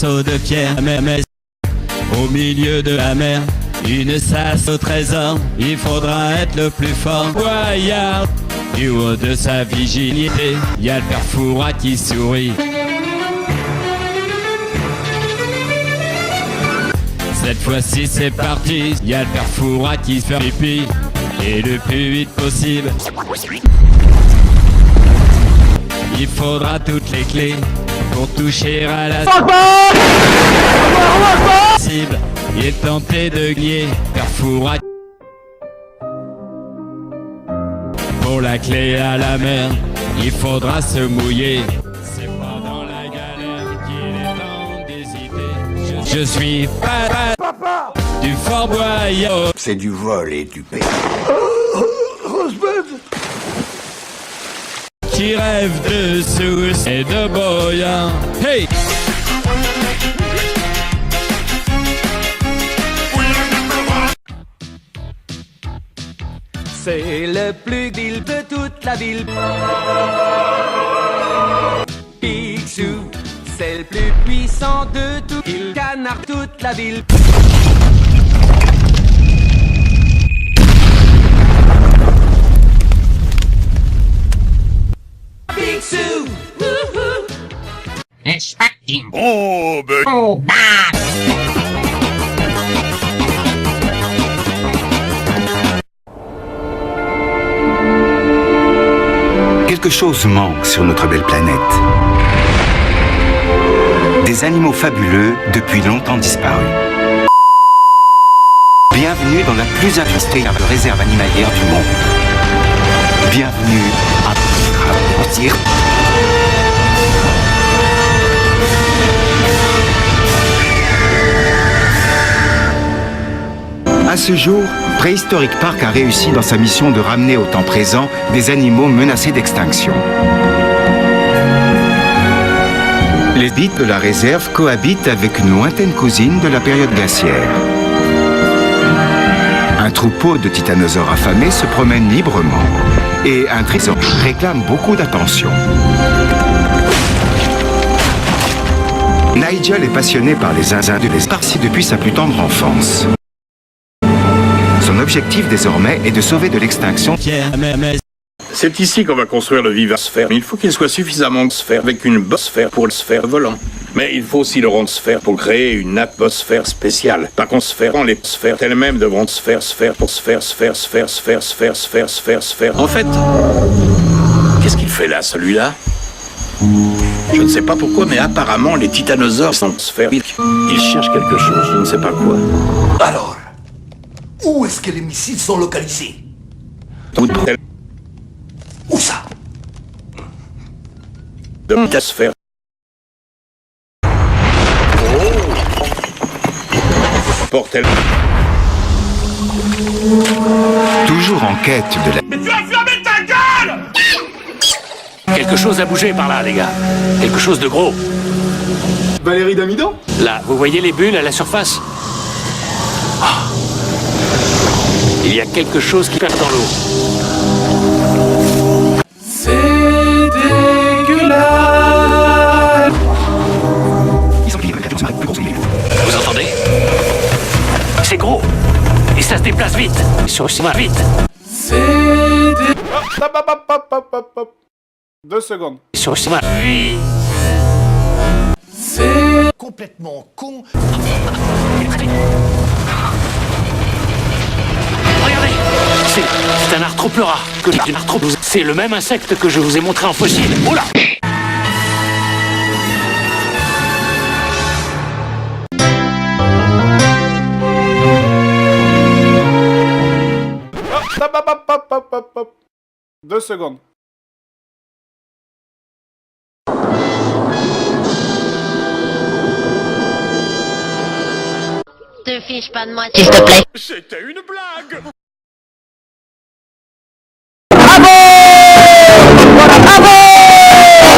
morceau de pierre, mais au milieu de la mer, une sas au trésor. Il faudra être le plus fort. Voyard, du haut de sa vigilité, y a le père Fouras qui sourit. Cette fois-ci c'est parti, y a le père Fouras qui se fait pipi, et le plus vite possible. Il faudra toutes les clés pour toucher à la cible et tenter de gagner père Fouras. Pour la clé à la mer, il faudra se mouiller. C'est pas dans la galère qu'il est temps d'hésiter. Je suis papa du Fort Boyard. C'est du vol et du paix. Qui rêve de sous et de boyard. Hey! C'est le plus vil de toute la ville. Picsou, c'est le plus puissant de tout. Il canarde toute la ville. Picsou, wouhou. Expecting. Oh, ben... Oh, bad. Quelque chose manque sur notre belle planète. Des animaux fabuleux depuis longtemps disparus. Bienvenue dans la plus attestée réserve animalière du monde. Bienvenue à Travers. À ce jour, Préhistoric Park a réussi dans sa mission de ramener au temps présent des animaux menacés d'extinction. Les bites de la réserve cohabitent avec une lointaine cousine de la période glaciaire. Un troupeau de titanosaures affamés se promène librement et un trésor réclame beaucoup d'attention. Nigel est passionné par les zinzins de l'esparcie depuis sa plus tendre enfance. Son objectif désormais est de sauver de l'extinction. C'est ici qu'on va construire le vivasphère. Il faut qu'il soit suffisamment de sphère avec une bosphère pour le sphère volant. Mais il faut aussi le rond de sphère pour créer une atmosphère spéciale. Par conséquent, les sphères elles-mêmes devront sphère pour sphère. En fait, qu'est-ce qu'il fait là, celui-là? Je ne sais pas pourquoi, mais apparemment, les titanosaures sont sphériques. Ils cherchent quelque chose, je ne sais pas quoi. Alors, où est-ce que les missiles sont localisés? Où ça? De ta sphère. Portel. Toujours en quête de la... Mais tu as fermé ta gueule! Quelque chose a bougé par là, les gars. Quelque chose de gros. Valérie Damidan? Là, vous voyez les bulles à la surface? Ah. Il y a quelque chose qui perd dans l'eau. C'est dégueulasse. Vous entendez? C'est gros. Et ça se déplace vite. Sur vite. C'est Hop. 2 secondes. Sur oui. C'est Complètement con. Regardez. C'est un arthropleurat. C'est le même insecte que je vous ai montré en fossile. Oh là! Hop. 2 secondes. Te fiche pas de moi, s'il te plaît. C'était une blague!